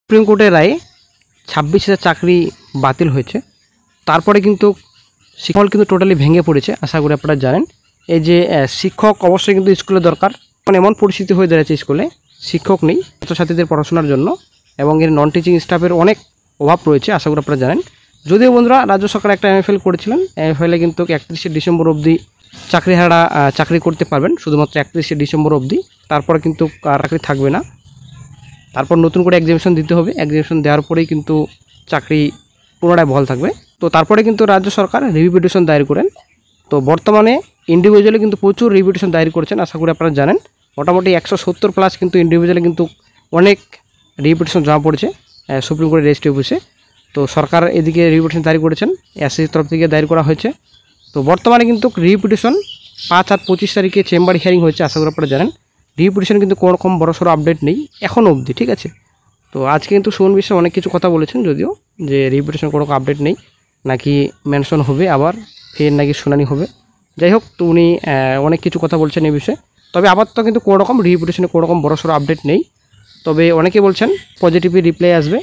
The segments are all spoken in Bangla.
সুপ্রিম কোর্টের রায়ে 26,000 চাকরি বাতিল হয়েছে। তারপরে কিন্তু শিক্ষক কিন্তু টোটালি ভেঙে পড়েছে, আশা করি আপনারা জানেন। এই যে শিক্ষক অবশ্যই কিন্তু স্কুলে দরকার, মানে এমন পরিস্থিতি হয়ে দাঁড়িয়েছে স্কুলে শিক্ষক নেই ছাত্রছাত্রীদের পড়াশোনার জন্য, এবং এর নন টিচিং স্টাফের অনেক অভাব রয়েছে, আশা করি আপনারা জানেন। যদিও বন্ধুরা রাজ্য সরকার একটা MFL করেছিলেন, MFL-এ কিন্তু 31শে ডিসেম্বর অবধি চাকরিহারা চাকরি করতে পারবেন, শুধুমাত্র 31শে ডিসেম্বর অবধি। তারপরে কিন্তু চাকরি থাকবে না, তারপর নতুন করে এক্সামিনেশন দিতে হবে। এক্সামিনেশন দেওয়ার পরেই কিন্তু চাকরি পুনরায় বহাল থাকবে। তো তারপরে কিন্তু রাজ্য সরকার রিভিউ পিটিশন দায়ের করেন। তো বর্তমানে ইন্ডিভিজুয়ালি কিন্তু প্রচুর রিভিউ পিটিশন দায়ের করেছেন, আশা করি আপনারা জানেন। মোটামুটি 170+ কিন্তু ইন্ডিভিজুয়ালি কিন্তু অনেক রিভিউ পিটিশন জমা পড়েছে সুপ্রিম কোর্টের রেজিস্ট্রি অফিসে। তো সরকার এদিকে রিভিউ পিটিশন দায়ের করেছেন, SSC তরফ থেকে দায়ের করা হয়েছে। তো বর্তমানে কিন্তু রিভিউ পিটিশন 5 আর 25 তারিখে চেম্বার হিয়ারিং হয়েছে, আশা করি আপনারা জানেন। রিভিউ পিটিশন কিন্তু কোনো রকম বড়সড় আপডেট নেই এখনও অবধি, ঠিক আছে। তো আজকে কিন্তু সুমন বিশ্বাস অনেক কিছু কথা বলেছেন, যদিও যে রিভিউ পিটিশন কোনো আপডেট নেই, নাকি মেনশন হবে, আবার ফের নাকি শুনানি হবে। যাই হোক, তো উনি অনেক কিছু কথা বলছেন এই বিষয়ে। তবে আপাতত কিন্তু কোনো রকম রিভিউ পিটিশনে কোনো রকম বড়সড় আপডেট নেই। তবে অনেকে বলছেন পজিটিভলি রিপ্লাই আসবে,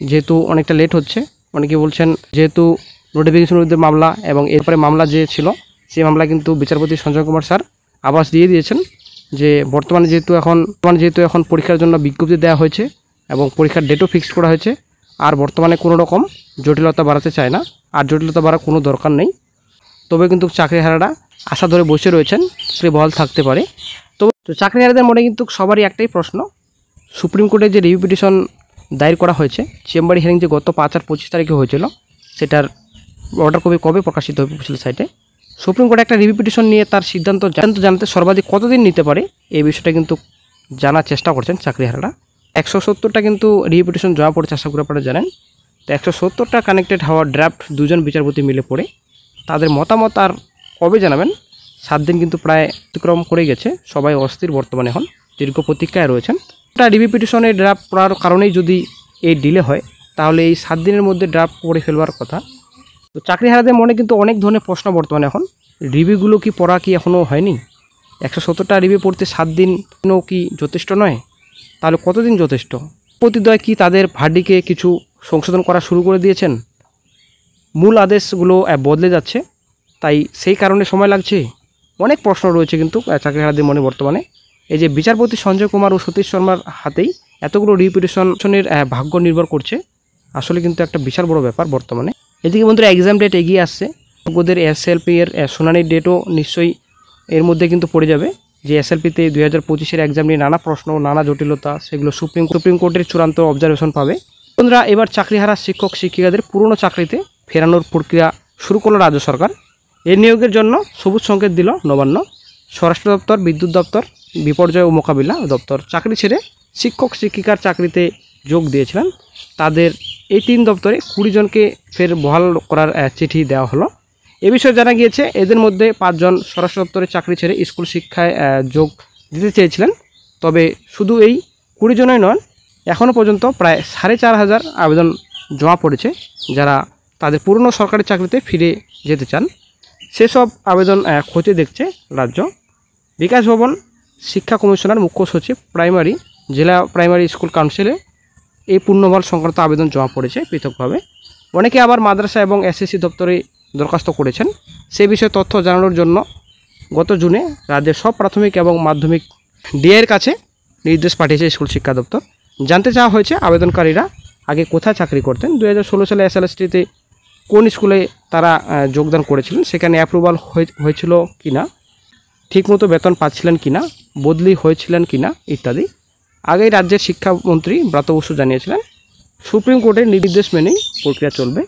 যেহেতু অনেকটা লেট হচ্ছে। অনেকে বলছেন যেহেতু নোটিফিকেশন বিরুদ্ধে মামলা এবং এরপরে মামলা যে ছিল, সেই মামলা কিন্তু বিচারপতি সঞ্জয় কুমার স্যার আবাস দিয়ে দিয়েছেন যে বর্তমানে যেহেতু এখন পরীক্ষার জন্য বিজ্ঞপ্তি দেওয়া হয়েছে এবং পরীক্ষার ডেটও ফিক্সড করা হয়েছে, আর বর্তমানে কোনো রকম জটিলতা বাড়াতে চায় না, আর জটিলতা বাড়ার কোনো দরকার নেই। তবে কিন্তু চাকরিহারারা আশা ধরে বসে রয়েছেন, সে বহাল থাকতে পারে। তো চাকরিহারাদের মনে কিন্তু সবারই একটাই প্রশ্ন, সুপ্রিম কোর্টে যে রিভিউ পিটিশন দায়ের করা হয়েছে, চেম্বার হিয়ারিং যে গত 5 আর 25 তারিখে হয়েছিল, সেটার অর্ডার কবে প্রকাশিত হবে অফিসিয়াল সাইটে। সুপ্রিম কোর্ট একটা রিভিউ পিটিশন নিয়ে তার সিদ্ধান্ত জানাতে সর্বাধিক কতদিন নিতে পারে, এই বিষয়টা কিন্তু জানার চেষ্টা করছেন চাকরিহারারা। 170টা কিন্তু রিভিউ পিটিশন জমা পড়েছে, আশা করি আপনারা জানেন। তো 170টা কানেক্টেড হওয়া ড্রাফট দুজন বিচারপতি মিলে পড়ে তাদের মতামত আর কবে জানাবেন। 7 দিন কিন্তু প্রায় অতিক্রম করে গেছে, সবাই অস্থির বর্তমানে এখন দীর্ঘ প্রতীক্ষায় রয়েছেন। একটা রিভিউ পিটিশনের ড্রাফট পড়ার কারণেই যদি এই ডিলে হয়, তাহলে এই 7 দিনের মধ্যে ড্রাফট করে ফেলবার কথা। তো চাকরিহারাদের মনে কিন্তু অনেক ধরনের প্রশ্ন বর্তমানে এখন, রিভিউগুলো কি পড়া কি এখনও হয়নি? 170টা রিভিউ পড়তে 7 দিনও কি যথেষ্ট নয়? তাহলে কতদিন যথেষ্ট? প্রতিদ্বয় কি তাদের ভার্ডিকে কিছু সংশোধন করা শুরু করে দিয়েছেন? মূল আদেশগুলো বদলে যাচ্ছে, তাই সেই কারণে সময় লাগছে। অনেক প্রশ্ন রয়েছে কিন্তু চাকরিহারাদের মনে বর্তমানে। এই যে বিচারপতি সঞ্জয় কুমার ও সতীশ শর্মার হাতেই এতগুলো রিভিউ পিটিশনের ভাগ্য নির্ভর করছে, আসলে কিন্তু একটা বিশাল বড় ব্যাপার বর্তমানে। এদিকে বন্ধুরা এক্সাম ডেট এগিয়ে আসছে, যোগ্যদের SLP এর শুনানির ডেটও নিশ্চয়ই এর মধ্যে কিন্তু পড়ে যাবে। যে SLP-তে 2025-এর এক্সাম নিয়ে নানা প্রশ্ন, নানা জটিলতা, সেগুলো সুপ্রিম কোর্টের চূড়ান্ত অবজারভেশন পাবে। বন্ধুরা এবার চাকরিহারা শিক্ষক শিক্ষিকাদের পুরনো চাকরিতে ফেরানোর প্রক্রিয়া শুরু করল রাজ্য সরকার। এই নিয়োগের জন্য সবুজ সংকেত দিল নবান্ন, স্বরাষ্ট্র দপ্তর, বিদ্যুৎ দপ্তর, বিপর্যয় ও মোকাবিলা দপ্তর। চাকরি ছেড়ে শিক্ষক শিক্ষিকার চাকরিতে যোগ দিয়েছিলেন তাদের এই 3 দপ্তরে 20 জনকে ফের বহাল করার চিঠি দেওয়া হলো। এ বিষয়ে জানা গিয়েছে এদের মধ্যে 5 জন স্বরাষ্ট্র দপ্তরে চাকরি ছেড়ে স্কুল শিক্ষায় যোগ দিতে চেয়েছিলেন। তবে শুধু এই 20 জনই নন, এখনও পর্যন্ত প্রায় 4,500 আবেদন জমা পড়েছে যারা তাদের পুরনো সরকারি চাকরিতে ফিরে যেতে চান। সেসব আবেদন খতিয়ে দেখছে রাজ্য। বিকাশ ভবন শিক্ষা কমিশনার, মুখ্য সচিব, জেলা প্রাইমারি স্কুল কাউন্সিলে এই পূর্ণবহাল সংক্রান্ত আবেদন জমা পড়েছে পৃথকভাবে। অনেকে আবার মাদ্রাসা এবং SSC দপ্তরে দরখাস্ত করেছেন। সে বিষয়ে তথ্য জানানোর জন্য গত জুনে রাজ্যের সব প্রাথমিক এবং মাধ্যমিক DIর কাছে নির্দেশ পাঠিয়েছে স্কুল শিক্ষা দপ্তর। জানতে চাওয়া হয়েছে আবেদনকারীরা আগে কোথায় চাকরি করতেন, 2016 সালে SLST-তে কোন স্কুলে তারা যোগদান করেছিলেন, সেখানে অ্যাপ্রুভাল হয়েছিল কিনা, ঠিকমতো বেতন পাচ্ছিলেন কিনা, বদলি হয়েছিলেন কিনা ইত্যাদি। আগেই রাজ্যের শিক্ষামন্ত্রী ব্রাত্য বসু জানিয়েছিলেন সুপ্রিম কোর্টের নির্দেশ মেনেই প্রক্রিয়া চলবে।